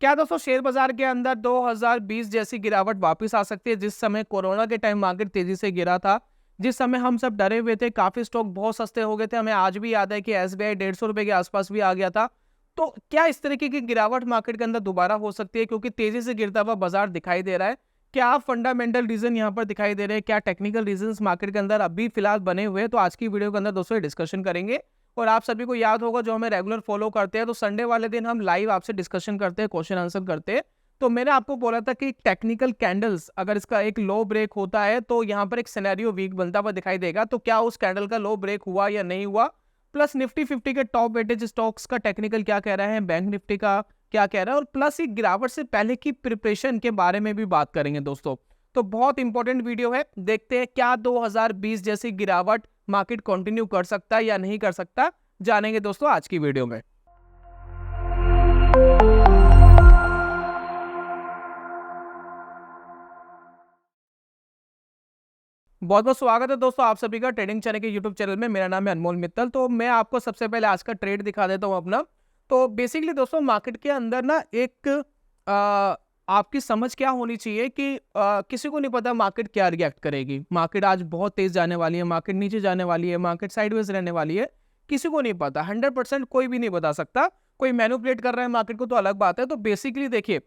क्या दोस्तों शेयर बाजार के अंदर 2020 जैसी गिरावट वापस आ सकती है? जिस समय कोरोना के टाइम मार्केट तेजी से गिरा था, जिस समय हम सब डरे हुए थे, काफी स्टॉक बहुत सस्ते हो गए थे। हमें आज भी याद है कि एसबीआई 150 रुपए के आसपास भी आ गया था। तो क्या इस तरीके की गिरावट मार्केट के अंदर दोबारा हो सकती है, क्योंकि तेजी से गिरता हुआ बाजार दिखाई दे रहा है? क्या फंडामेंटल रीजन यहाँ पर दिखाई दे रहे हैं? क्या टेक्निकल रीजन मार्केट के अंदर अभी फिलहाल बने हुए हैं? तो आज की वीडियो के अंदर दोस्तों डिस्कशन करेंगे। और आप सभी को याद होगा, जो हमें रेगुलर फॉलो करते हैं, तो संडे वाले दिन हम लाइव आपसे डिस्कशन करते हैं, क्वेश्चन आंसर करते हैं। तो मैंने आपको बोला था कि टेक्निकल कैंडल्स अगर इसका एक लो ब्रेक होता है तो यहाँ पर एक सिनेरियो वीक बनता हुआ दिखाई देगा। तो क्या उस कैंडल का लो ब्रेक हुआ या नहीं हुआ, प्लस निफ्टी 50 के टॉप वेटेज स्टॉक्स का टेक्निकल क्या कह रहे हैं, बैंक निफ्टी का क्या कह रहा है, और प्लस एक गिरावट से पहले की प्रिपरेशन के बारे में भी बात करेंगे दोस्तों। तो बहुत इंपॉर्टेंट वीडियो है। देखते हैं क्या 2020 जैसी गिरावट मार्केट कंटिन्यू कर सकता है या नहीं कर सकता, जानेंगे दोस्तों आज की वीडियो में। बहुत बहुत स्वागत है दोस्तों आप सभी का ट्रेडिंग चैनल के यूट्यूब चैनल में। मेरा नाम है अनमोल मित्तल। तो मैं आपको सबसे पहले आज का ट्रेड दिखा देता हूं अपना। तो बेसिकली दोस्तों मार्केट के अंदर ना एक आपकी समझ क्या होनी चाहिए कि किसी को नहीं पता मार्केट क्या रिएक्ट करेगी। मार्केट आज बहुत तेज जाने वाली है, मार्केट नीचे जाने वाली है, मार्केट साइडवेज रहने वाली है, किसी को नहीं पता। 100% कोई भी नहीं बता सकता। कोई मैनिपुलेट कर रहा है मार्केट को तो अलग बात है। तो बेसिकली देखिए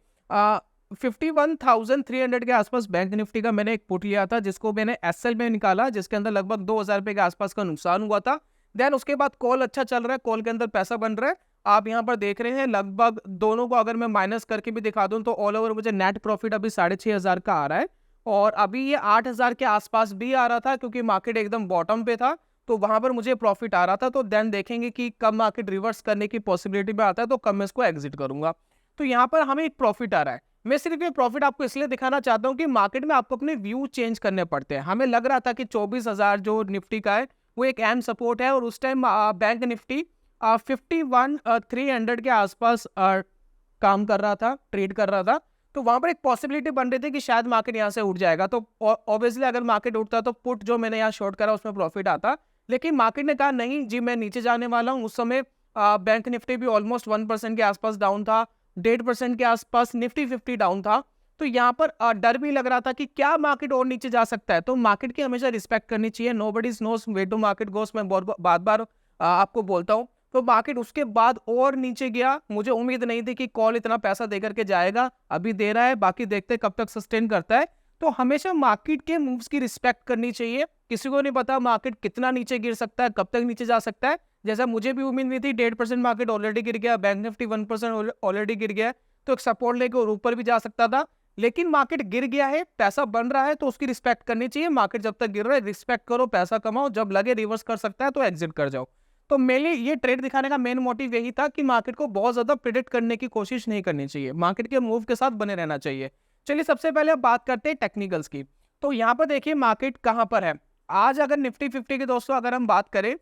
51,300 के आसपास बैंक निफ्टी का मैंने एक पुट लिया था, जिसको मैंने एसएल में निकाला, जिसके अंदर लगभग 2,000 रुपए के आसपास का नुकसान हुआ था। देन उसके बाद कॉल अच्छा चल रहा है, कॉल के अंदर पैसा बन रहा है। आप यहाँ पर देख रहे हैं लगभग दोनों को अगर मैं माइनस करके भी दिखा दूं तो ऑल ओवर मुझे नेट प्रॉफिट अभी 6,500 का आ रहा है। और अभी ये 8,000 के आसपास भी आ रहा था, क्योंकि मार्केट एकदम बॉटम पे था, तो वहां पर मुझे प्रॉफिट आ रहा था। तो देन देखेंगे कि कब मार्केट रिवर्स करने की पॉसिबिलिटी में आता है, तो कब मैं इसको एग्जिट करूंगा। तो यहाँ पर हमें एक प्रॉफिट आ रहा है। मैं सिर्फ ये प्रॉफिट आपको इसलिए दिखाना चाहता हूँ कि मार्केट में आपको अपने व्यू चेंज करने पड़ते हैं। हमें लग रहा था कि 24,000 जो निफ्टी का है वो एक अहम सपोर्ट है, और उस टाइम बैंक निफ्टी 51,300 के आसपास काम कर रहा था, ट्रेड कर रहा था। तो वहां पर एक पॉसिबिलिटी बन रही थी कि शायद मार्केट यहाँ से उठ जाएगा। तो ऑब्वियसली अगर मार्केट उठता तो पुट जो मैंने यहाँ शॉर्ट करा उसमें प्रॉफिट आता। लेकिन मार्केट ने कहा नहीं जी, मैं नीचे जाने वाला हूँ। उस समय बैंक निफ्टी भी ऑलमोस्ट 1% के आसपास डाउन था, 1.5% के आसपास निफ्टी 50 डाउन था। तो यहाँ पर डर भी लग रहा था कि क्या मार्केट और नीचे जा सकता है। तो मार्केट की हमेशा रिस्पेक्ट करनी चाहिए। Nobody's knows where to market goes, मैं बहुत बार बार आपको बोलता हूँ। तो मार्केट उसके बाद और नीचे गया। मुझे उम्मीद नहीं थी कि कॉल इतना पैसा देकर के जाएगा, अभी दे रहा है, बाकी देखते कब तक सस्टेन करता है। तो हमेशा मार्केट के मूव्स की रिस्पेक्ट करनी चाहिए। किसी को नहीं पता मार्केट कितना नीचे गिर सकता है, कब तक नीचे जा सकता है। जैसा मुझे भी उम्मीद नहीं थी, 1.5% मार्केट ऑलरेडी गिर गया, बैंक निफ्टी 1% ऑलरेडी गिर गया, तो एक सपोर्ट लेके और ऊपर भी जा सकता था। लेकिन मार्केट गिर गया है, पैसा बन रहा है, तो उसकी रिस्पेक्ट करनी चाहिए। मार्केट जब तक गिर रहा है रिस्पेक्ट करो, पैसा कमाओ, जब लगे रिवर्स कर सकता है तो एग्जिट कर जाओ। तो मेनली ये ट्रेड दिखाने का मेन मोटिव यही था कि मार्केट को बहुत ज्यादा प्रिडिक्ट करने की कोशिश नहीं करनी चाहिए, मार्केट के मूव के साथ बने रहना चाहिए। चलिए सबसे पहले अब बात करते हैं टेक्निकल्स की। तो यहाँ पर देखिए मार्केट कहां पर है आज। अगर निफ्टी 50 की दोस्तों अगर हम बात करें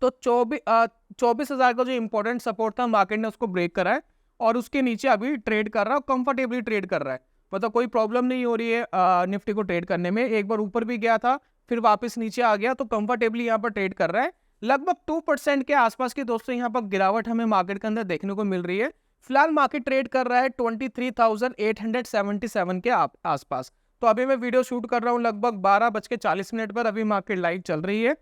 तो 24,000 का जो इंपॉर्टेंट सपोर्ट था मार्केट ने उसको ब्रेक करा है, और उसके नीचे अभी ट्रेड कर रहा है, कंफर्टेबली ट्रेड कर रहा है। मतलब कोई प्रॉब्लम नहीं हो रही है निफ्टी को ट्रेड करने में। एक बार ऊपर भी गया था, फिर वापस नीचे आ गया, तो कंफर्टेबली यहाँ पर ट्रेड कर रहा है। लगभग 2% के आसपास की दोस्तों यहाँ पर गिरावट हमें मार्केट के अंदर देखने को मिल रही है। फिलहाल मार्केट ट्रेड कर रहा है 23,877 के आसपास। तो अभी मैं वीडियो शूट कर रहा हूँ लगभग 12:40 पर, अभी मार्केट लाइव चल रही है।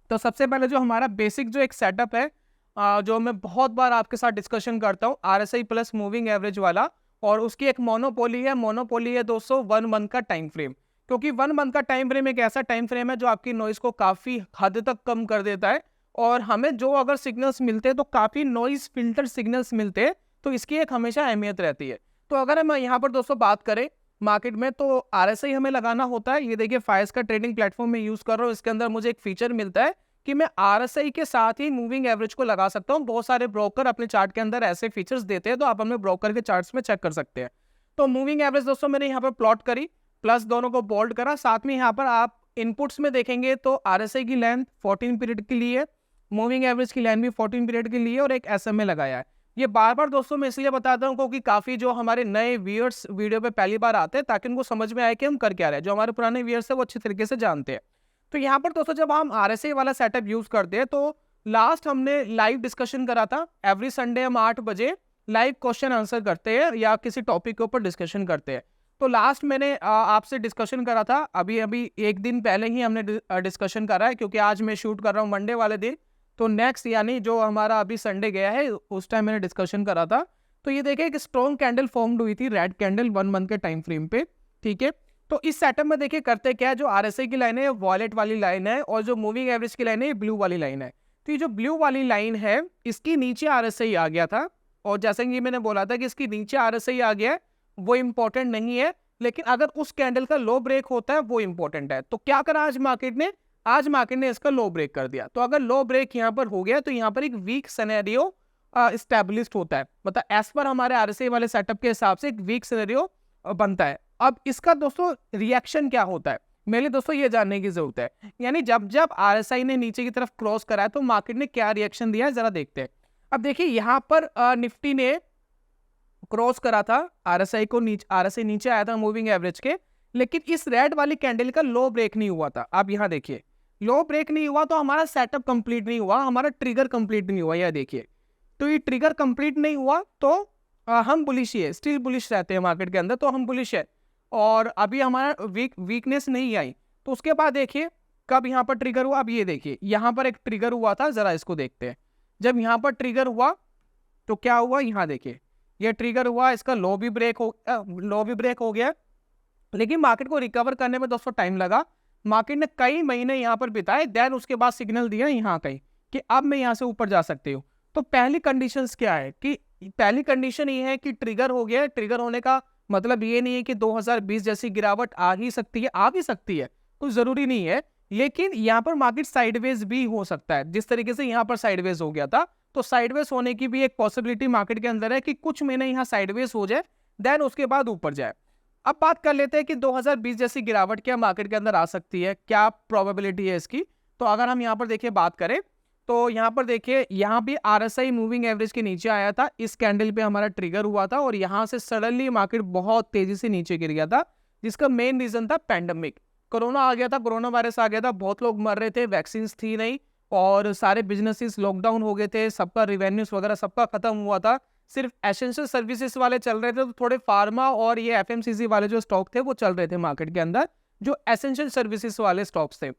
तो सबसे पहले जो हमारा बेसिक जो एक सेटअप है, जो मैं बहुत बार आपके साथ डिस्कशन करता हूँ, RSI प्लस मूविंग एवरेज वाला, और उसकी एक मोनोपोली है दोस्तों 1 मंथ का टाइम फ्रेम। क्योंकि 1 मंथ का टाइम फ्रेम एक ऐसा टाइम फ्रेम है जो आपकी नॉइज को काफी हद तक कम कर देता है। और हमें जो अगर सिग्नल्स मिलते हैं तो काफी नॉइज फिल्टर सिग्नल्स मिलते हैं, तो इसकी एक हमेशा अहमियत रहती है। तो अगर हम यहाँ पर दोस्तों बात करें मार्केट में, तो RSI हमें लगाना होता है। ये देखिए फाइज का ट्रेडिंग प्लेटफॉर्म में यूज कर रहा हूँ, इसके अंदर मुझे एक फीचर मिलता है कि मैं RSI के साथ ही मूविंग एवरेज को लगा सकता हूँ। बहुत सारे ब्रोकर अपने चार्ट के अंदर ऐसे फीचर्स देते हैं, तो आप अपने ब्रोकर के चार्ट्स में चेक कर सकते हैं। तो मूविंग एवरेज दोस्तों मैंने यहाँ पर प्लॉट करी, प्लस दोनों को बोल्ड करा। साथ में यहाँ पर आप इनपुट्स में देखेंगे तो RSI की लेंथ 14 पीरियड के लिए, मूविंग एवरेज की लेंथ भी 14 पीरियड के लिए, और एक SMA लगाया है। ये बार बार दोस्तों मैं इसलिए बताता हूँ क्योंकि काफी जो हमारे नए व्यूअर्स वीडियो पे पहली बार आते हैं, ताकि उनको समझ में आए कि हम कर क्या रहे हैं। जो हमारे पुराने व्यूअर्स है वो अच्छी तरीके से जानते हैं। तो यहाँ पर दोस्तों जब हम RSI वाला सेटअप यूज करते हैं, तो लास्ट हमने लाइव डिस्कशन करा था। एवरी संडे हम 8 बजे लाइव क्वेश्चन आंसर करते हैं या किसी टॉपिक के ऊपर डिस्कशन करते हैं। तो लास्ट मैंने आपसे डिस्कशन करा था, अभी एक दिन पहले ही हमने डिस्कशन करा है, क्योंकि आज मैं शूट कर रहा हूँ मंडे वाले दिन। तो नेक्स्ट यानी जो हमारा अभी संडे गया है उस टाइम मैंने डिस्कशन करा था। तो ये देखिए एक स्ट्रॉन्ग कैंडल फॉर्म्ड हुई थी, रेड कैंडल 1 मंथ के टाइम फ्रेम पे, ठीक है। तो इस सेटअप में देखिए करते क्या है, जो आरएसआई की लाइन है वॉयलेट वाली लाइन है, और जो मूविंग एवरेज की लाइन है ब्लू वाली लाइन है। तो ये जो ब्लू वाली लाइन है इसकी नीचे आरएसआई आ गया था, और जैसे कि मैंने बोला था कि इसकी नीचे आरएसआई आ गया है वो इंपॉर्टेंट नहीं है, लेकिन अगर उस कैंडल का लो ब्रेक होता है वो इंपॉर्टेंट है। तो क्या करा आज मार्केट ने इसका लो ब्रेक कर दिया। तो अगर लो ब्रेक यहाँ पर हो गया तो यहाँ पर एक वीक सिनेरियो स्टैब्लिश्ड होता है, मतलब एज पर हमारे आरएसआई वाले सेटअप के हिसाब से एक वीक सिनेरियो बनता है। अब इसका दोस्तों रिएक्शन क्या होता है, मेरे लिए दोस्तों ये जानने की जरूरत है। यानी जब जब आरएसआई ने नीचे की तरफ क्रॉस करा है तो मार्केट ने क्या रिएक्शन दिया है जरा देखते हैं। अब देखिए यहाँ पर निफ्टी ने क्रॉस करा था आरएसआई को, आरएसआई नीचे आया था मूविंग एवरेज के, लेकिन इस रेड वाली कैंडल का लो ब्रेक नहीं हुआ था। अब यहाँ देखिए लो ब्रेक नहीं हुआ तो हमारा सेटअप कंप्लीट नहीं हुआ, हमारा ट्रिगर कंप्लीट नहीं हुआ। यह देखिए, तो ये ट्रिगर कंप्लीट नहीं हुआ तो हम बुलिश ही है, स्टिल बुलिश रहते हैं मार्केट के अंदर, तो हम बुलिश है। और अभी हमारा वीकनेस नहीं आई। तो उसके बाद देखिए कब यहाँ पर ट्रिगर हुआ। अब ये देखिए यहाँ पर एक ट्रिगर हुआ था, जरा इसको देखते हैं। जब यहाँ पर ट्रिगर हुआ तो क्या हुआ, यहाँ देखिए ये ट्रिगर हुआ, इसका लो भी ब्रेक हो गया, लेकिन मार्केट को रिकवर करने में दोस्तों टाइम लगा। मार्केट ने कई महीने यहाँ पर बिताए, देन उसके बाद सिग्नल दिया यहाँ कहीं कि अब मैं यहाँ से ऊपर जा सकती हूँ। तो पहली कंडीशंस क्या है कि पहली कंडीशन ये है कि ट्रिगर हो गया है। ट्रिगर होने का मतलब ये नहीं है कि 2020 जैसी गिरावट आ ही सकती है, आ भी सकती है, कुछ जरूरी नहीं है, लेकिन यहाँ पर मार्केट साइडवेज भी हो सकता है। जिस तरीके से यहाँ पर साइडवेज हो गया था, तो साइडवेज होने की भी एक पॉसिबिलिटी मार्केट के अंदर है कि कुछ महीने यहाँ साइडवेज हो जाए, देन उसके बाद ऊपर जाए। अब बात कर लेते हैं कि 2020 जैसी गिरावट क्या मार्केट के अंदर आ सकती है, क्या प्रोबेबिलिटी है इसकी। तो अगर हम यहाँ पर देखिए बात करें तो यहाँ पर देखिए यहाँ भी आरएसआई मूविंग एवरेज के नीचे आया था, इस कैंडल पे हमारा ट्रिगर हुआ था, और यहाँ से सडनली मार्केट बहुत तेजी से नीचे गिर गया था, जिसका मेन रीजन था पैंडेमिक। कोरोना आ गया था, कोरोना वायरस आ गया था, बहुत लोग मर रहे थे, वैक्सीन थी नहीं, और सारे बिजनेसेस लॉकडाउन हो गए थे, सबका रिवेन्यूज वगैरह सबका खत्म हुआ था, सिर्फ एसेंशियल सर्विसेज वाले चल रहे थे। तो थोड़े फार्मा और ये एफएमसीजी वाले जो स्टॉक थे वो चल रहे थे मार्केट के अंदर, जो एसेंशियल सर्विसेज वाले स्टॉक्स थे।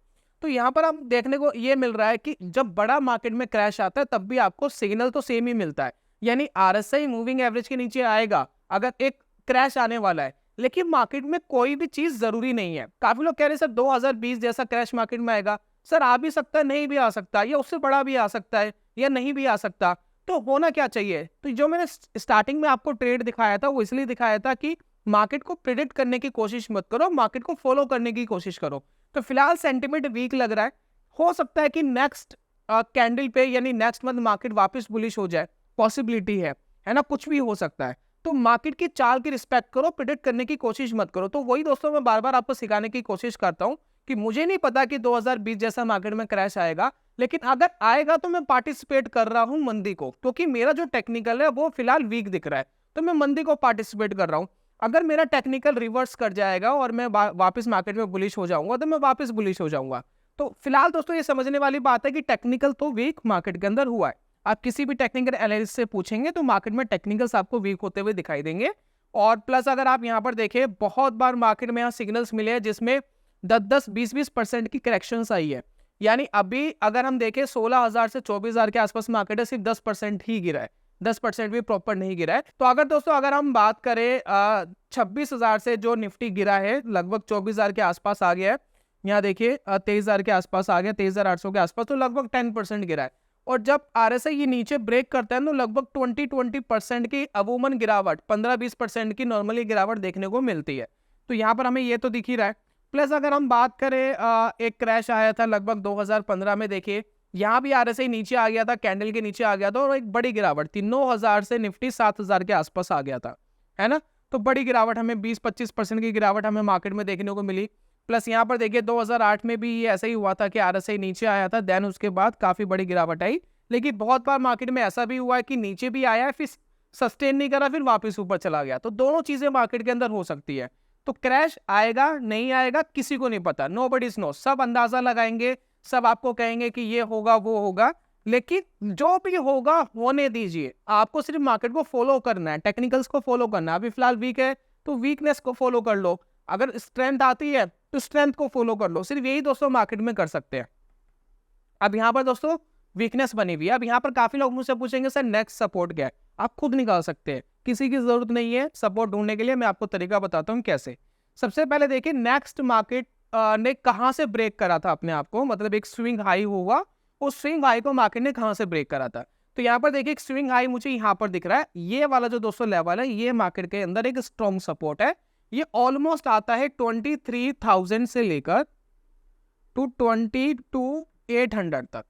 तो यहाँ पर हम देखने को ये मिल रहा है कि जब बड़ा मार्केट में क्रैश आता है तब भी आपको सिग्नल तो सेम ही मिलता है, यानी आरएसआई मूविंग एवरेज के नीचे आएगा अगर एक क्रैश आने वाला है, लेकिन मार्केट में कोई भी चीज जरूरी नहीं है। काफी लोग कह रहे हैं सर 2020 जैसा क्रैश मार्केट में आएगा, सर आ भी सकता है, नहीं भी आ सकता, या उससे बड़ा भी आ सकता है, या नहीं भी आ सकता। तो होना क्या चाहिए, तो जो मैंने स्टार्टिंग में आपको ट्रेड दिखाया था वो इसलिए दिखाया था कि मार्केट को प्रिडिक्ट करने की कोशिश मत करो, मार्केट को फॉलो करने की कोशिश करो। तो फिलहाल सेंटिमेंट वीक लग रहा है, हो सकता है कि नेक्स्ट कैंडल पे यानी नेक्स्ट मंथ मार्केट वापस बुलिश हो जाए, पॉसिबिलिटी है ना, कुछ भी हो सकता है। तो मार्केट की चाल की रिस्पेक्ट करो, प्रिडिक्ट करने की कोशिश मत करो। तो वही दोस्तों मैं बार बार आपको सिखाने की कोशिश करता हूं कि मुझे नहीं पता कि 2020 जैसा मार्केट में क्रैश आएगा, लेकिन अगर आएगा तो मैं पार्टिसिपेट कर रहा हूं मंदी को, क्योंकि मेरा जो टेक्निकल है वो फिलहाल वीक दिख रहा है, तो मैं मंदी को पार्टिसिपेट कर रहा हूं। अगर मेरा टेक्निकल रिवर्स कर जाएगा और मैं वापस मार्केट में बुलिश हो जाऊंगा तो मैं वापस बुलिश हो जाऊंगा। तो फिलहाल दोस्तों ये समझने वाली बात है कि टेक्निकल तो वीक मार्केट के अंदर हुआ है। आप किसी भी टेक्निकल एनालिस्ट से पूछेंगे तो मार्केट में टेक्निकल्स आपको वीक होते हुए दिखाई देंगे। और प्लस अगर आप यहाँ पर देखें, बहुत बार मार्केट में यहाँ सिग्नल्स मिले हैं जिसमें 10-20% की करेक्शंस आई है। यानी अभी अगर हम देखें 16,000 से 24,000 के आसपास मार्केट है, सिर्फ 10% ही गिरा है, 10% भी प्रॉपर नहीं गिरा है। तो अगर दोस्तों अगर हम बात करें 26,000 से जो निफ्टी गिरा है, लगभग 24,000 के आसपास आ गया है। यहाँ देखिए 23,000 के आसपास आ गया, 23,800 के आसपास, तो लगभग 10% गिरा है। और जब आरएसआई ये नीचे ब्रेक करता है तो लगभग 20% की अवूमन गिरावट, 15-20% की नॉर्मली गिरावट देखने को मिलती है। तो यहाँ पर हमें ये तो दिख ही रहा है। प्लस अगर हम बात करें एक क्रैश आया था लगभग 2015 में, देखिए यहाँ भी आरएसआई नीचे आ गया था, कैंडल के नीचे आ गया था, और एक बड़ी गिरावट थी, 9,000 से निफ्टी 7,000 के आसपास आ गया था, है ना। तो बड़ी गिरावट हमें 20-25% की गिरावट हमें मार्केट में देखने को मिली। प्लस यहाँ पर देखिए 2008 में भी ये ऐसा ही हुआ था कि आरएसआई नीचे आया था, देन उसके बाद काफी बड़ी गिरावट आई। लेकिन बहुत बार मार्केट में ऐसा भी हुआ है कि नीचे भी आया है, फिर सस्टेन नहीं करा, फिर वापस ऊपर चला गया। तो दोनों चीजें मार्केट के अंदर हो सकती है। तो क्रैश आएगा नहीं आएगा किसी को नहीं पता, नोबडीज नो, सब अंदाजा लगाएंगे, सब आपको कहेंगे कि ये होगा वो होगा, लेकिन जो भी होगा होने दीजिए, आपको सिर्फ मार्केट को फॉलो करना है, टेक्निकल्स को फॉलो करना है। अभी फिलहाल वीक है तो वीकनेस को फॉलो कर लो, अगर स्ट्रेंथ आती है तो स्ट्रेंथ को फॉलो कर लो। सिर्फ यही दोस्तों मार्केट में कर सकते हैं। अब यहाँ पर दोस्तों वीकनेस बनी हुई है। अब यहाँ पर काफी लोग मुझसे पूछेंगे सर नेक्स्ट सपोर्ट क्या है? आप खुद निकाल सकते हैं, किसी की जरूरत नहीं है सपोर्ट ढूंढने के लिए। मैं आपको तरीका बताता हूँ कैसे। सबसे पहले देखिए नेक्स्ट मार्केट ने कहां से ब्रेक करा था अपने आप को, मतलब एक स्विंग हाई हुआ, उस स्विंग हाई को मार्केट ने कहां से ब्रेक करा था। तो यहाँ पर देखिए एक स्विंग हाई मुझे यहाँ पर दिख रहा है, ये वाला जो दोस्तों लेवल है ये मार्केट के अंदर एक स्ट्रॉन्ग सपोर्ट है। ये ऑलमोस्ट आता है 23,000 से लेकर टू 22,800 तक।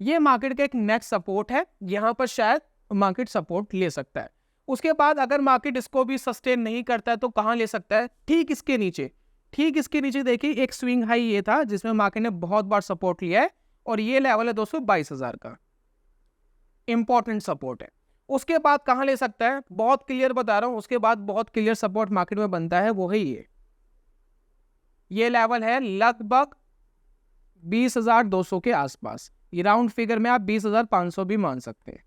ये मार्केट का एक नेक्स्ट सपोर्ट है, यहाँ पर शायद मार्केट सपोर्ट ले सकता है। उसके बाद अगर मार्केट इसको भी सस्टेन नहीं करता है तो कहां ले सकता है? ठीक इसके नीचे, ठीक इसके नीचे देखिए एक स्विंग हाई ये था जिसमें मार्केट ने बहुत बार सपोर्ट लिया है, और ये लेवल है दोस्तों 22,000 का, इंपॉर्टेंट सपोर्ट है। उसके बाद कहां ले सकता है? बहुत क्लियर बता रहा हूं, उसके बाद बहुत क्लियर सपोर्ट मार्केट में बनता है, वो है ये लेवल है लगभग 20,200 के आसपास। ये राउंड फिगर में आप 20,500 भी मान सकते हैं।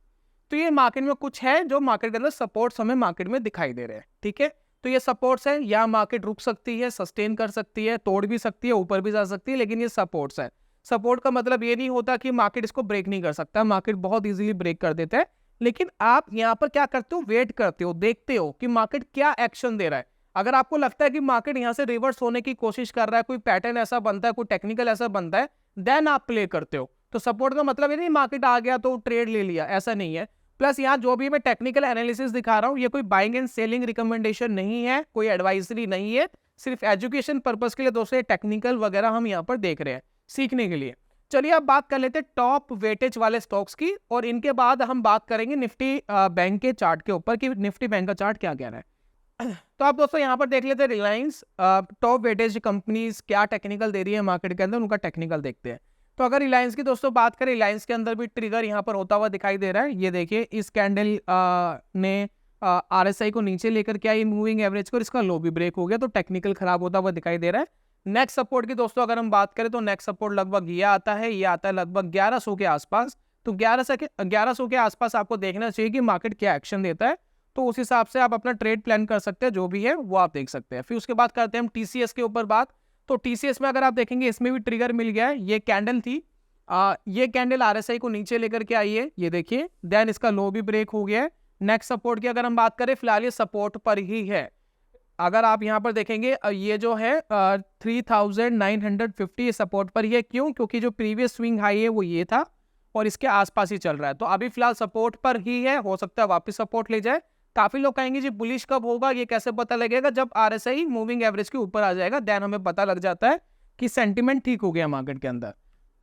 तो ये मार्केट में कुछ है जो मार्केट के अंदर सपोर्ट्स हमें मार्केट में दिखाई दे रहे हैं, ठीक है। तो ये सपोर्ट्स है, या मार्केट रुक सकती है, सस्टेन कर सकती है, तोड़ भी सकती है, ऊपर भी जा सकती है, लेकिन ये सपोर्ट्स है। सपोर्ट का मतलब ये नहीं होता कि मार्केट इसको ब्रेक नहीं कर सकता, मार्केट बहुत इजीली ब्रेक कर देता है। लेकिन आप यहाँ पर क्या करते हो? वेट करते हो, देखते हो कि मार्केट क्या एक्शन दे रहा है। अगर आपको लगता है कि मार्केट यहाँ से रिवर्स होने की कोशिश कर रहा है, कोई पैटर्न ऐसा बनता है, कोई टेक्निकल ऐसा बनता है, देन आप प्ले करते हो। तो सपोर्ट का मतलब ये नहीं मार्केट आ गया तो ट्रेड ले लिया, ऐसा नहीं है। प्लस यहाँ जो भी मैं टेक्निकल एनालिसिस दिखा रहा हूँ ये कोई बाइंग एंड सेलिंग रिकमेंडेशन नहीं है, कोई एडवाइजरी नहीं है, सिर्फ एजुकेशन पर्पस के लिए दोस्तों टेक्निकल वगैरह हम यहाँ पर देख रहे हैं सीखने के लिए। चलिए अब बात कर लेते हैं टॉप वेटेज वाले स्टॉक्स की, और इनके बाद हम बात करेंगे निफ्टी बैंक के चार्ट के ऊपर कि निफ्टी बैंक का चार्ट क्या कह रहा है। तो आप दोस्तों यहाँ पर देख लेते हैं रिलायंस टॉप वेटेज कंपनीज क्या टेक्निकल दे रही है मार्केट के अंदर, उनका टेक्निकल देखते हैं। तो अगर रिलायंस की दोस्तों बात करें, रिलायंस के अंदर भी ट्रिगर यहाँ पर होता हुआ दिखाई दे रहा है। ये देखिए इस कैंडल ने आरएसआई को नीचे लेकर के आई मूविंग एवरेज को, इसका लो भी ब्रेक हो गया, तो टेक्निकल खराब होता हुआ दिखाई दे रहा है। नेक्स्ट सपोर्ट की दोस्तों अगर हम बात करें तो नेक्स्ट सपोर्ट लगभग ये आता है, ये आता है लगभग 1100 के आसपास। तो 1100 के आसपास आपको देखना चाहिए कि मार्केट क्या एक्शन देता है, तो उस हिसाब से आप अपना ट्रेड प्लान कर सकते हैं, जो भी है वो आप देख सकते हैं। फिर उसके बाद करते हैं हम टीसीएस के ऊपर बात। तो टीसीएस में अगर आप देखेंगे इसमें भी ट्रिगर मिल गया है, ये कैंडल थी, ये कैंडल आरएसआई को नीचे लेकर के आई है, ये देखिए, देन इसका लो भी ब्रेक हो गया है। नेक्स्ट सपोर्ट की अगर हम बात करें, फिलहाल ये सपोर्ट पर ही है। अगर आप यहाँ पर देखेंगे ये जो है 3,950 सपोर्ट पर ही है। क्यों? क्योंकि जो प्रीवियस स्विंग हाई है वो ये था और इसके आसपास ही चल रहा है, तो अभी फिलहाल सपोर्ट पर ही है, हो सकता है वापस सपोर्ट ले जाए। काफी लोग कहेंगे जी बुलिश कब होगा, ये कैसे पता लगेगा? जब आरएसआई मूविंग एवरेज के ऊपर आ जाएगा, देन हमें पता लग जाता है कि सेंटीमेंट ठीक हो गया मार्केट के अंदर।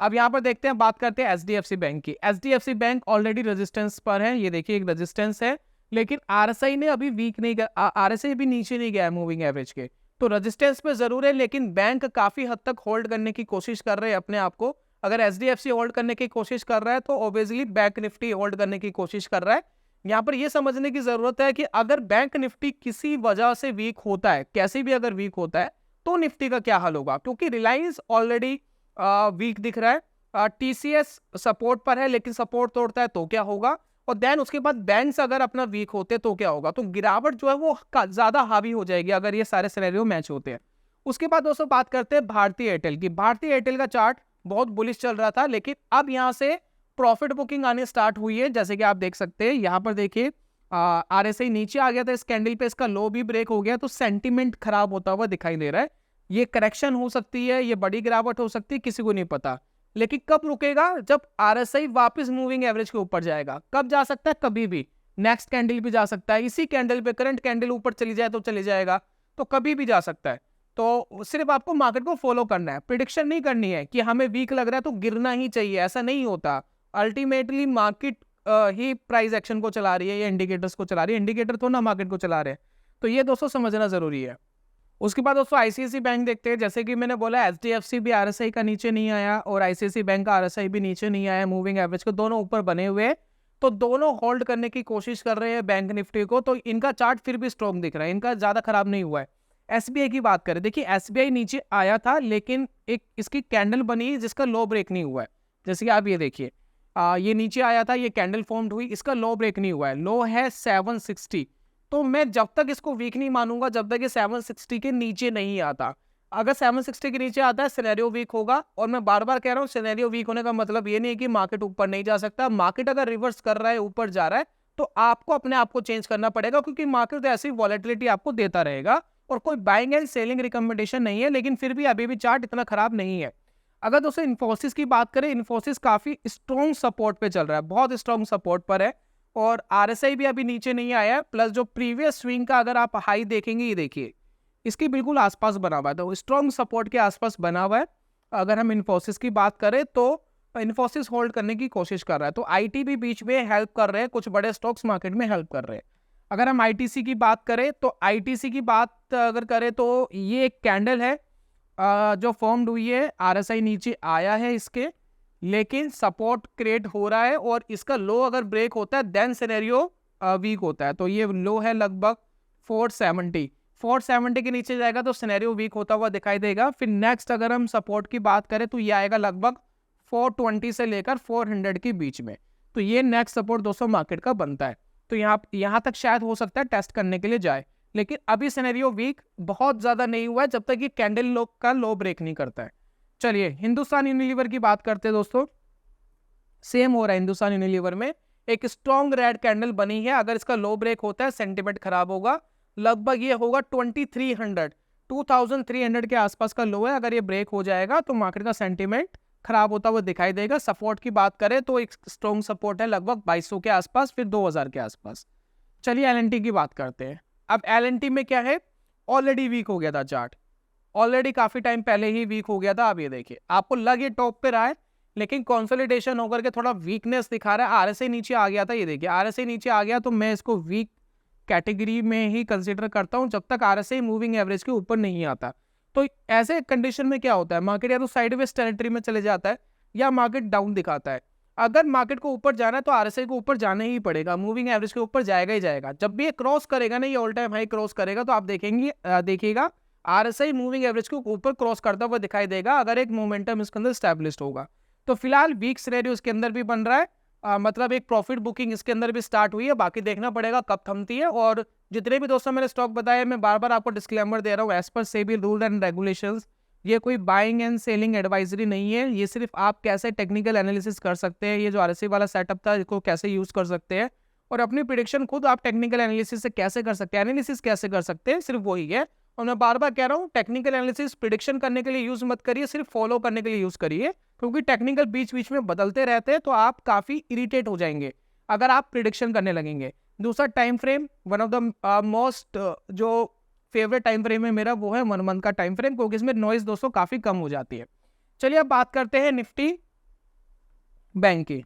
अब यहाँ पर देखते हैं, बात करते हैं एचडीएफसी बैंक की। एचडीएफसी बैंक ऑलरेडी रेजिस्टेंस पर है, ये देखिए एक रेजिस्टेंस है, लेकिन आरएसआई ने अभी वीक नहीं गया, आरएसआई भी नीचे नहीं गया है मूविंग एवरेज के, तो रेजिस्टेंस पे जरूर है, लेकिन बैंक काफी हद तक होल्ड करने की कोशिश कर रहे हैं अपने आप को। अगर एचडीएफसी होल्ड करने की कोशिश कर रहा है तो ऑब्वियसली बैंक निफ्टी होल्ड करने की कोशिश कर रहा है। यहाँ पर यह समझने की जरूरत है कि अगर बैंक निफ्टी किसी वजह से वीक होता है, कैसे भी अगर वीक होता है, तो निफ्टी का क्या हाल होगा, क्योंकि रिलायंस ऑलरेडी वीक दिख रहा है, टीसीएस सपोर्ट पर है लेकिन सपोर्ट तोड़ता है तो क्या होगा, और देन उसके बाद बैंक्स अगर अपना वीक होते तो क्या होगा, तो गिरावट जो है वो ज्यादा हावी हो जाएगी अगर ये सारे सिनेरियो मैच होते हैं। उसके बाद दोस्तों बात करते हैं भारतीय एयरटेल की। भारतीय एयरटेल का चार्ट बहुत बुलिश चल रहा था, लेकिन अब यहाँ से प्रॉफिट बुकिंग आने स्टार्ट हुई है, जैसे कि आप देख सकते हैं। यहाँ पर देखिए आरएसआई नीचे आ गया था इस कैंडल पे, इसका लो भी ब्रेक हो गया, तो सेंटीमेंट खराब होता हुआ दिखाई दे रहा है। ये करेक्शन हो सकती है, ये बड़ी गिरावट हो सकती है, किसी को नहीं पता, लेकिन कब रुकेगा? जब आरएसआई वापस मूविंग एवरेज के ऊपर जाएगा। कब जा सकता है? कभी भी, नेक्स्ट कैंडल भी जा सकता है, इसी कैंडल पे करंट कैंडल ऊपर चली जाए तो चली जाएगा, तो कभी भी जा सकता है। तो सिर्फ आपको मार्केट को फॉलो करना है, प्रिडिक्शन नहीं करनी है कि हमें वीक लग रहा है तो गिरना ही चाहिए, ऐसा नहीं होता। अल्टीमेटली मार्केट ही प्राइस एक्शन को चला रही है या इंडिकेटर्स को चला रही है, इंडिकेटर तो ना मार्केट को चला रहे हैं, तो ये दोस्तों समझना जरूरी है। उसके बाद दोस्तों आईसीआईसी बैंक देखते हैं। जैसे कि मैंने बोला एचडीएफसी भी आरएसआई का नीचे नहीं आया और आईसीआईसी बैंक का आरएसआई भी नीचे नहीं आया, मूविंग एवरेज को दोनों ऊपर बने हुए हैं, तो दोनों होल्ड करने की कोशिश कर रहे हैं बैंक निफ्टी को, तो इनका चार्ट फिर भी स्ट्रॉन्ग दिख रहा है, इनका ज्यादा खराब नहीं हुआ है। एसबीआई की बात करें, देखिए एसबीआई नीचे आया था लेकिन एक इसकी कैंडल बनी जिसका लो ब्रेक नहीं हुआ है, जैसे कि आप ये देखिए ये नीचे आया था, ये कैंडल फॉर्म्ड हुई, इसका लो ब्रेक नहीं हुआ है, लो है 760। तो मैं जब तक इसको वीक नहीं मानूंगा जब तक ये 760 के नीचे नहीं आता। अगर 760 के नीचे आता है सिनेरियो वीक होगा। और मैं बार बार कह रहा हूँ सिनेरियो वीक होने का मतलब ये नहीं है कि मार्केट ऊपर नहीं जा सकता। मार्केट अगर रिवर्स कर रहा है, ऊपर जा रहा है, तो आपको अपने आप को चेंज करना पड़ेगा, क्योंकि मार्केट ऐसी वॉलेटिलिटी आपको देता रहेगा। और कोई बाइंग एंड सेलिंग रिकमेंडेशन नहीं है, लेकिन फिर भी अभी भी चार्ट इतना खराब नहीं है। अगर दोस्तों इन्फोसिस की बात करें, इन्फोसिस काफी स्ट्रॉन्ग सपोर्ट पे चल रहा है, बहुत स्ट्रॉन्ग सपोर्ट पर है। और आरएसआई भी अभी नीचे नहीं आया है। प्लस जो प्रीवियस स्विंग का अगर आप हाई देखेंगे, ये देखिए इसके बिल्कुल आसपास बना हुआ है, तो स्ट्रॉन्ग सपोर्ट के आसपास बना हुआ है। अगर हम इन्फोसिस की बात करें तो इन्फोसिस होल्ड करने की कोशिश कर रहा है। तो आईटी भी बीच में हेल्प कर रहे हैं, कुछ बड़े स्टॉक्स मार्केट में हेल्प कर रहे हैं। अगर हम आईटीसी की बात करें तो आईटीसी की बात अगर करें तो ये एक कैंडल है जो फॉर्म्ड हुई है, आरएसआई नीचे आया है इसके, लेकिन सपोर्ट क्रिएट हो रहा है। और इसका लो अगर ब्रेक होता है देन सिनेरियो वीक होता है। तो ये लो है लगभग 470 के नीचे जाएगा तो सिनेरियो वीक होता हुआ दिखाई देगा। फिर नेक्स्ट अगर हम सपोर्ट की बात करें तो ये आएगा लगभग 420 से लेकर 400 के बीच में। तो ये नेक्स्ट सपोर्ट दोस्तों मार्केट का बनता है। तो यहाँ तक शायद हो सकता है टेस्ट करने के लिए जाए, लेकिन अभी सिनेरियो वीक बहुत ज्यादा नहीं हुआ है जब तक ये कैंडल लो का लो ब्रेक नहीं करता है। चलिए हिंदुस्तान यूनिलीवर की बात करते हैं दोस्तों। सेम हो रहा है हिंदुस्तान यूनिलीवर में, एक स्ट्रॉन्ग रेड कैंडल बनी है। अगर इसका लो ब्रेक होता है सेंटिमेंट खराब होगा, लगभग ये होगा 2300 के आसपास का लो है। अगर ये ब्रेक हो जाएगा तो मार्केट का सेंटिमेंट खराब होता हुआ दिखाई देगा। सपोर्ट की बात करें तो एक स्ट्रॉन्ग सपोर्ट है लगभग 2200 के आसपास, फिर 2000 के आसपास। चलिए एलएनटी की बात करते हैं। अब एलएनटी में क्या है, ऑलरेडी वीक हो गया था चार्ट, ऑलरेडी काफी टाइम पहले ही वीक हो गया था। अब ये देखिए आपको लग ये टॉप पे रहा है, लेकिन कंसोलिडेशन होकर के थोड़ा वीकनेस दिखा रहा है। आरएसआई नीचे आ गया था, ये देखिए आरएसआई नीचे आ गया, तो मैं इसको वीक कैटेगरी में ही कंसीडर करता हूं जब तक आरएसआई मूविंग एवरेज के ऊपर नहीं आता। तो ऐसे कंडीशन में क्या होता है, मार्केट या तो साइडवेज टेरिटरी में चले जाता है या मार्केट डाउन दिखाता है। अगर मार्केट को ऊपर जाना है तो आरएसआई को ऊपर जाना ही पड़ेगा, मूविंग एवरेज के ऊपर जाएगा ही जाएगा। जब भी ये क्रॉस करेगा ना, ये ऑल टाइम हाई क्रॉस करेगा, तो आप देखिएगा आरएसआई मूविंग एवरेज को ऊपर क्रॉस करता हुआ दिखाई देगा, अगर एक मोमेंटम इसके अंदर स्टैब्लिश्ड होगा। तो फिलहाल वीक सिनेरियो इसके अंदर भी बन रहा है, मतलब एक प्रॉफिट बुकिंग इसके अंदर भी स्टार्ट हुई है। बाकी देखना पड़ेगा कब थमती है। और जितने भी दोस्तों मैंने स्टॉक बताए, मैं बार बार आपको डिस्क्लेमर दे रहा हूँ, as per SEBI rule and regulations, ये कोई बाइंग एंड सेलिंग एडवाइजरी नहीं है। ये सिर्फ आप कैसे टेक्निकल एनालिसिस कर सकते हैं, ये जो आरएसआई वाला सेटअप था इसको कैसे यूज कर सकते हैं, और अपनी प्रिडिक्शन खुद आप टेक्निकल एनालिसिस से कैसे कर सकते हैं, एनालिसिस कैसे कर सकते हैं, सिर्फ वही है। और मैं बार बार कह रहा हूँ टेक्निकल एनालिसिस प्रिडिक्शन करने के लिए यूज मत करिए, सिर्फ फॉलो करने के लिए यूज करिए, क्योंकि टेक्निकल बीच बीच में बदलते रहते हैं, तो आप काफी इरिटेट हो जाएंगे अगर आप प्रिडिक्शन करने लगेंगे। दूसरा time frame, one of the most जो फेवरेट टाइम फ्रेम है मेरा, वो है 1 मंथ का टाइम फ्रेम, क्योंकि इसमें नॉइज दोस्तों काफी कम हो जाती है। चलिए अब बात करते हैं निफ्टी बैंक की।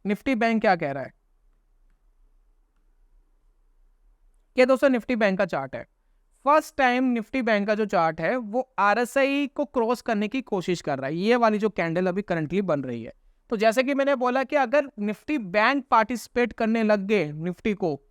निफ्टी बैंक क्या कह रहा है, ये दोस्तों निफ्टी बैंक का चार्ट है। फर्स्ट टाइम निफ्टी बैंक का जो चार्ट है वो आरएसआई को क्रॉस करने की कोशिश कर रहा है, ये वाली जो कैंडल अभी करंटली बन रही है। तो जैसे कि मैंने बोला कि अगर निफ्टी बैंक पार्टिसिपेट करने लग गए निफ्टी को,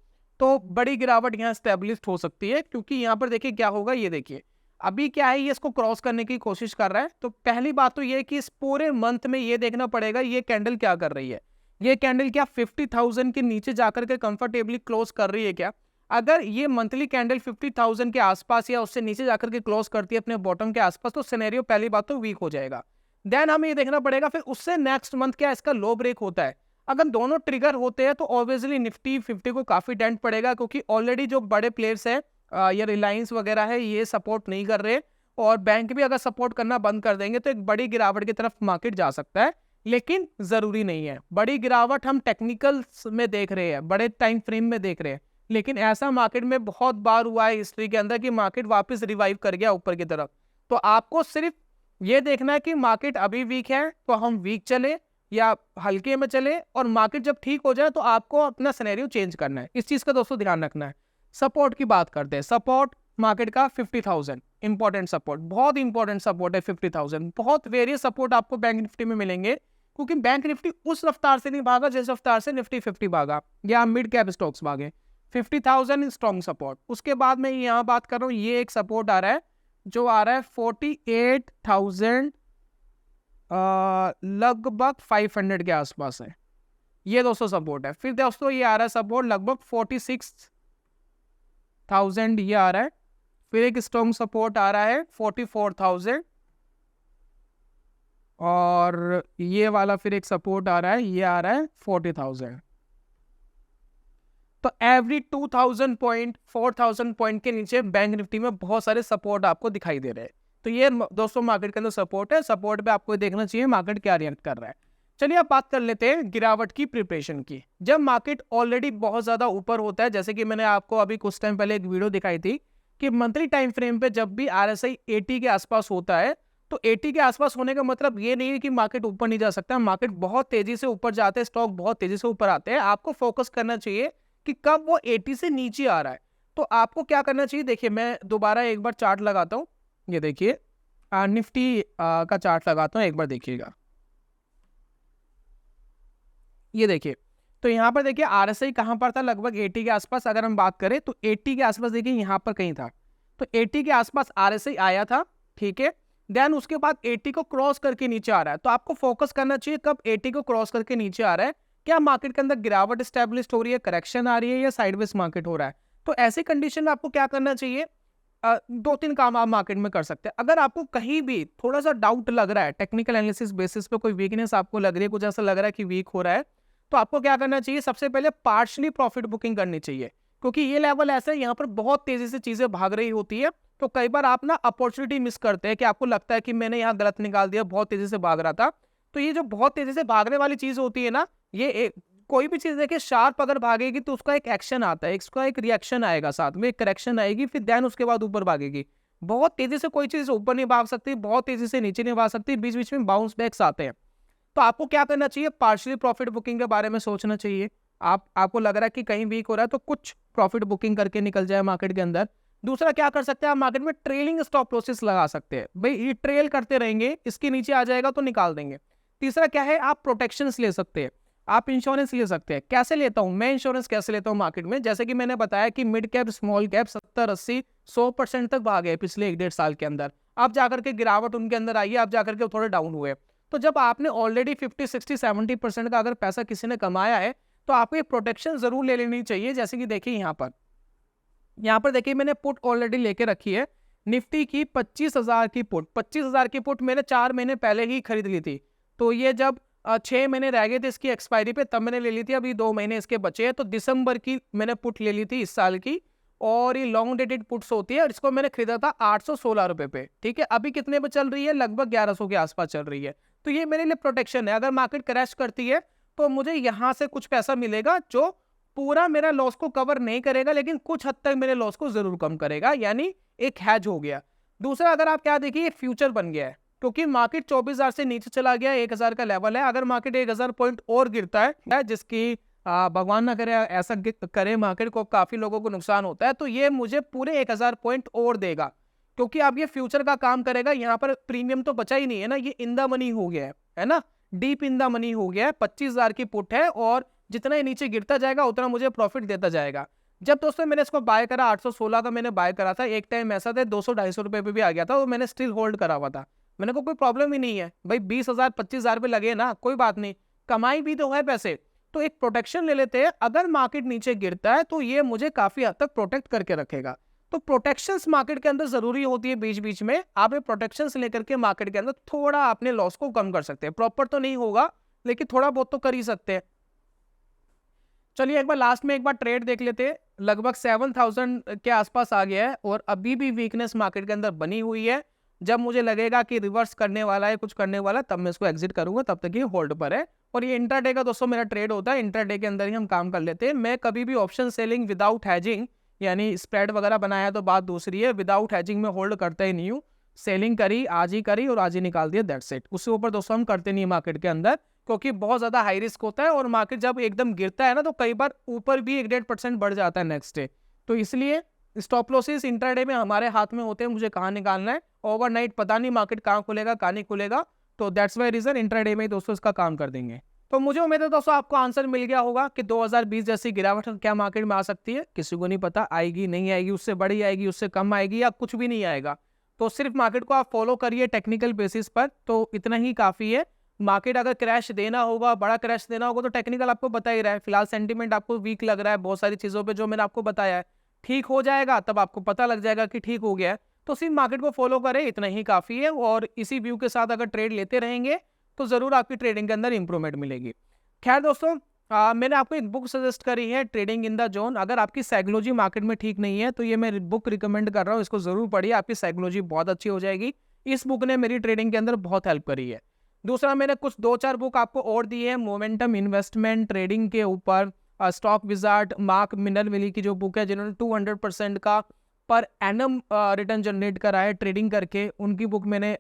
तो बड़ी गिरावट यहाँ स्टेब्लिश्ड हो सकती है। क्योंकि यहाँ पर देखिए क्या होगा, ये देखिए अभी क्या है, ये इसको क्रॉस करने की कोशिश कर रहा है। तो पहली बात तो ये है कि इस पूरे मंथ में ये देखना पड़ेगा ये कैंडल क्या कर रही है। ये कैंडल क्या 50,000 के नीचे जाकर के कंफर्टेबली क्लोज कर रही है क्या। अगर ये मंथली कैंडल 50,000 के आसपास या उससे नीचे जाकर के क्लोज करती है अपने बॉटम के आसपास, तो सिनेरियो पहली बात तो वीक हो जाएगा। देन हमें ये देखना पड़ेगा फिर उससे नेक्स्ट मंथ क्या इसका लो ब्रेक होता है। अगर दोनों ट्रिगर होते हैं तो ऑब्वियसली निफ्टी 50 को काफी डेंट पड़ेगा, क्योंकि ऑलरेडी जो बड़े प्लेयर्स हैं या रिलायंस वगैरह है, ये सपोर्ट नहीं कर रहे, और बैंक भी अगर सपोर्ट करना बंद कर देंगे तो एक बड़ी गिरावट की तरफ मार्केट जा सकता है। लेकिन जरूरी नहीं है, बड़ी गिरावट हम टेक्निकल में देख रहे हैं, बड़े टाइम फ्रेम में देख रहे हैं, लेकिन ऐसा मार्केट में बहुत बार हुआ है हिस्ट्री के अंदर कि मार्केट वापस रिवाइव कर गया ऊपर की तरफ। तो आपको सिर्फ ये देखना है कि मार्केट अभी वीक है तो हम वीक चले या हल्के में चले, और मार्केट जब ठीक हो जाए तो आपको अपना सिनेरियो चेंज करना है। इस चीज का दोस्तों ध्यान रखना है। सपोर्ट की बात करते हैं। सपोर्ट मार्केट का 50,000 इंपॉर्टेंट सपोर्ट, बहुत इंपॉर्टेंट सपोर्ट है 50,000। बहुत वेरियस सपोर्ट आपको बैंक निफ्टी में मिलेंगे, क्योंकि बैंक निफ्टी उस रफ्तार से नहीं भागा जिस रफ्तार से निफ्टी 50 भागा या मिड कैप स्टॉक्स भागे। 50,000 स्ट्रॉन्ग सपोर्ट। उसके बाद मैं यहाँ बात कर रहा हूँ, ये एक सपोर्ट आ रहा है जो आ रहा है 48,000 लगभग 500 के आसपास है, ये दोस्तों सपोर्ट है। फिर दोस्तों ये आ रहा है सपोर्ट लगभग 46,000 ये आ रहा है। फिर एक स्ट्रॉन्ग सपोर्ट आ रहा है 44,000 और ये वाला फिर एक सपोर्ट आ रहा है, ये आ रहा है 40,000। तो एवरी 2000 पॉइंट 4000 पॉइंट के नीचे बैंक निफ्टी में बहुत सारे सपोर्ट आपको दिखाई दे रहे हैं। तो ये दोस्तों मार्केट के अंदर सपोर्ट है, सपोर्ट पे आपको देखना चाहिए मार्केट क्या रिएक्ट कर रहा है। चलिए अब बात कर लेते हैं गिरावट की प्रिपरेशन की। जब मार्केट ऑलरेडी बहुत ज्यादा ऊपर होता है, जैसे कि मैंने आपको अभी कुछ टाइम पहले एक वीडियो दिखाई थी कि मंथली टाइम फ्रेम पे जब भी RSI 80 के आसपास होता है, तो 80 के आसपास होने का मतलब ये नहीं है कि मार्केट ऊपर नहीं जा सकता। मार्केट बहुत तेजी से ऊपर जाते हैं, स्टॉक बहुत तेजी से ऊपर आते हैं। आपको फोकस करना चाहिए कि कब वो 80 से नीचे आ रहा है। तो आपको क्या करना चाहिए, देखिए मैं दोबारा एक बार चार्ट लगाता हूँ। ये देखिए निफ्टी का चार्ट लगाता हूँ, एक बार देखिएगा। ये देखिए, तो यहाँ पर देखिए RSI कहाँ पर था, लगभग 80 के आसपास। अगर हम बात करें तो 80 के आसपास देखिए यहाँ पर कहीं था। तो 80 के आसपास RSI आया था, ठीक है। देन उसके बाद 80 को क्रॉस करके नीचे आ रहा है। तो आपको फोकस करना चाहिए कब 80 को क्रॉस करके नीचे आ रहा है, क्या मार्केट के अंदर गिरावट स्टैब्लिश हो रही है, करेक्शन आ रही है, या साइडवेज मार्केट हो रहा है। तो ऐसी कंडीशन में आपको क्या करना चाहिए, 2-3 काम आप मार्केट में कर सकते हैं। अगर आपको कहीं भी थोड़ा सा डाउट लग रहा है, टेक्निकल एनालिसिस बेसिस पे कोई वीकनेस आपको लग रही है, कुछ ऐसा लग रहा है कि वीक हो रहा है, तो आपको क्या करना चाहिए, सबसे पहले पार्शली प्रॉफिट बुकिंग करनी चाहिए। क्योंकि ये लेवल ऐसा है, यहाँ पर बहुत तेजी से चीजें भाग रही होती है। तो कई बार आप ना अपॉर्चुनिटी मिस करते हैं कि आपको लगता है कि मैंने यहाँ गलत निकाल दिया, बहुत तेजी से भाग रहा था। तो ये जो बहुत तेजी से भागने वाली चीज होती है ना, ये कोई भी चीज देखिए शार्प अगर भागेगी तो उसका एक एक्शन आता है, उसका एक रिएक्शन आएगा, साथ में एक करेक्शन आएगी, फिर देन उसके बाद ऊपर भागेगी। बहुत तेजी से कोई चीज ऊपर नहीं भाग सकती, बहुत तेजी से नीचे नहीं भाग सकती, बीच बीच में बाउंस बैक्स आते हैं। तो आपको क्या करना चाहिए, पार्शियल प्रॉफिट बुकिंग के बारे में सोचना चाहिए। आपको लग रहा है कि कहीं वीक हो रहा है तो कुछ प्रॉफिट बुकिंग करके निकल जाए मार्केट के अंदर। दूसरा क्या कर सकते हैं, आप मार्केट में ट्रेलिंग स्टॉप लॉसेस लगा सकते हैं। भाई ये ट्रेल करते रहेंगे, इसके नीचे आ जाएगा तो निकाल देंगे। तीसरा क्या है, आप प्रोटेक्शंस ले सकते हैं, आप इंश्योरेंस ले सकते हैं। कैसे लेता हूं मैं इंश्योरेंस, कैसे लेता हूं मार्केट में, जैसे कि मैंने बताया कि मिड कैप स्मॉल कैप 70-80-100% तक भागे पिछले 1-1.5 साल के अंदर। अब जाकर के गिरावट उनके अंदर आई है, अब जाकर के थोड़े डाउन हुए। तो जब आपने ऑलरेडी 50-60-70% का अगर पैसा किसी ने कमाया है, तो आपको एक प्रोटेक्शन जरूर ले लेनी चाहिए। जैसे कि देखिए यहाँ पर देखिए मैंने पुट ऑलरेडी लेके रखी है निफ्टी की 25,000 की पुट। 25,000 की पुट मैंने 4 महीने पहले ही खरीद ली थी। तो ये जब 6 महीने रह गए थे इसकी एक्सपायरी पे, तब मैंने ले ली थी। अभी 2 महीने इसके बचे हैं, तो दिसंबर की मैंने पुट ले ली थी इस साल की। और ये लॉन्ग डेटेड पुट्स होती है, और इसको मैंने खरीदा था 816 रुपए पे, ठीक है। अभी कितने पे चल रही है, लगभग 1100 के आसपास चल रही है। तो ये मेरे लिए प्रोटेक्शन है। अगर मार्केट क्रैश करती है तो मुझे यहाँ से कुछ पैसा मिलेगा जो पूरा मेरा लॉस को कवर नहीं करेगा, लेकिन कुछ हद तक मेरे लॉस को जरूर कम करेगा, यानी एक हैज हो गया। दूसरा, अगर आप क्या देखिए, फ्यूचर बन गया है, क्योंकि मार्केट 24,000 से नीचे चला गया, 1,000 का लेवल है। अगर मार्केट 1,000 पॉइंट और गिरता है, जिसकी भगवान ना करे ऐसा करे, मार्केट को काफी लोगों को नुकसान होता है, तो ये मुझे पूरे 1,000 पॉइंट और देगा, क्योंकि अब ये फ्यूचर का काम करेगा। यहाँ पर प्रीमियम तो बचा ही नहीं है ना, ये इन द मनी हो गया है ना, डीप इन द मनी हो गया है। 25,000 की पुट है, और जितना ही नीचे गिरता जाएगा उतना मुझे प्रॉफिट देता जाएगा। जब दोस्तों मैंने इसको बाय करा, 816 का मैंने बाय करा था, एक टाइम ऐसा था 200-250 रुपए पे भी आ गया था, और मैंने स्टिल होल्ड करा हुआ था। मैंने को कोई प्रॉब्लम ही नहीं है भाई, 20,000 25,000 पे लगे ना, कोई बात नहीं, कमाई भी तो है पैसे। तो एक प्रोटेक्शन ले लेते हैं, अगर मार्केट नीचे गिरता है तो ये मुझे काफी हद तक प्रोटेक्ट करके रखेगा। तो प्रोटेक्शंस मार्केट के अंदर जरूरी होती है, बीच बीच में आप प्रोटेक्शंस लेकर के मार्केट के अंदर थोड़ा अपने लॉस को कम कर सकते हैं। प्रॉपर तो नहीं होगा, लेकिन थोड़ा बहुत तो कर ही सकते हैं। चलिए एक बार लास्ट में एक बार ट्रेड देख लेते हैं। लगभग 7,000 के आसपास आ गया है, और अभी भी वीकनेस मार्केट के अंदर बनी हुई है। जब मुझे लगेगा कि रिवर्स करने वाला है, कुछ करने वाला, तब मैं इसको एग्जिट करूंगा, तब तक ये होल्ड पर है। और ये इंट्राडे का दोस्तों मेरा ट्रेड होता है, इंट्राडे के अंदर ही हम काम कर लेते हैं। मैं कभी भी ऑप्शन सेलिंग विदाउट हैजिंग, यानी स्प्रेड वगैरह बनाया तो बात दूसरी है, विदाउट हैजिंग में होल्ड करता ही नहीं हूँ। सेलिंग करी, आज ही करी और आज ही निकाल दिया, दैट्स इट। उससे ऊपर दोस्तों हम करते नहीं मार्केट के अंदर, क्योंकि बहुत ज्यादा हाई रिस्क होता है, और मार्केट जब एकदम गिरता है ना, तो कई बार ऊपर भी 1-1.5% बढ़ जाता है नेक्स्ट डे। तो इसलिए स्टॉप लॉसेस इंट्राडे में हमारे हाथ में होते हैं, मुझे कहाँ निकालना है। ओवरनाइट पता नहीं मार्केट कहाँ खुलेगा कहाँ नहीं खुलेगा, तो दैट्स वाई रीजन इंट्राडे में दोस्तों इसका काम कर देंगे। तो मुझे उम्मीद है दोस्तों आपको आंसर मिल गया होगा कि 2020 जैसी गिरावट क्या मार्केट में आ सकती है। किसी को नहीं पता, आएगी नहीं आएगी, उससे बड़ी आएगी, उससे कम आएगी, या कुछ भी नहीं आएगा। तो सिर्फ मार्केट को आप फॉलो करिए टेक्निकल बेसिस पर, तो इतना ही काफ़ी है। मार्केट अगर क्रैश देना होगा, बड़ा क्रैश देना होगा, तो टेक्निकल आपको बता ही रहा है। फिलहाल सेंटीमेंट आपको वीक लग रहा है बहुत सारी चीज़ों पे, जो मैंने आपको बताया है। ठीक हो जाएगा तब आपको पता लग जाएगा कि ठीक हो गया है। तो सिर्फ मार्केट को फॉलो करें, इतना ही काफ़ी है। और इसी व्यू के साथ अगर ट्रेड लेते रहेंगे तो ज़रूर आपकी ट्रेडिंग के अंदर इंप्रूवमेंट मिलेगी। खैर दोस्तों, मैंने आपको एक बुक सजेस्ट करी है, ट्रेडिंग इन द जोन। अगर आपकी साइकोलॉजी मार्केट में ठीक नहीं है तो ये मैं बुक रिकमेंड कर रहा हूँ, इसको ज़रूर पढ़िए, आपकी साइकोलॉजी बहुत अच्छी हो जाएगी। इस बुक ने मेरी ट्रेडिंग के अंदर बहुत हेल्प करी है। दूसरा, मैंने कुछ 2-4 बुक आपको और दी है मोमेंटम इन्वेस्टमेंट ट्रेडिंग के ऊपर। स्टॉक विजार्ड, मार्क मिनरविली की जो बुक है, जिन्होंने 200% का पर एनम रिटर्न जनरेट करा है ट्रेडिंग करके, उनकी बुक मैंने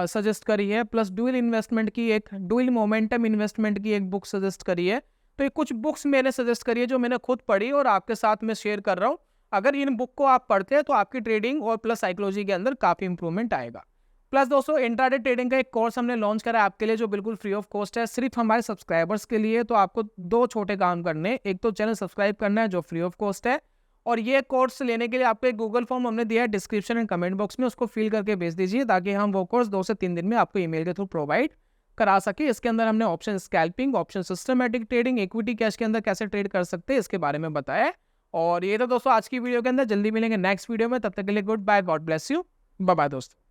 सजेस्ट करी है। प्लस डुअल मोमेंटम इन्वेस्टमेंट की एक बुक सजेस्ट करी है। तो ये कुछ बुक्स मैंने सजेस्ट करी है जो मैंने खुद पढ़ी और आपके साथ में शेयर कर रहा हूँ। अगर इन बुक को आप पढ़ते हैं तो आपकी ट्रेडिंग और प्लस साइकोलॉजी के अंदर काफ़ी इंप्रूवमेंट आएगा। प्लस दोस्तों, इंट्राडे ट्रेडिंग का एक कोर्स हमने लॉन्च करा है आपके लिए, जो बिल्कुल फ्री ऑफ कॉस्ट है, सिर्फ हमारे सब्सक्राइबर्स के लिए। तो आपको 2 छोटे काम करने हैं। एक तो चैनल सब्सक्राइब करना है, जो फ्री ऑफ कॉस्ट है, और ये कोर्स लेने के लिए आपको एक गूगल फॉर्म हमने दिया है डिस्क्रिप्शन एंड कमेंट बॉक्स में, उसको फिल करके भेज दीजिए, ताकि हम वो कोर्स 2 से 3 दिन में आपको ईमेल के थ्रू प्रोवाइड करा सके। इसके अंदर हमने option scalping, option systematic trading, equity cash के अंदर कैसे ट्रेड कर सकते हैं, इसके बारे में बताया है। और ये तो दोस्तों आज की वीडियो के अंदर। जल्दी मिलेंगे नेक्स्ट वीडियो में, तब तक के लिए goodbye, god bless you, bye bye दोस्तों।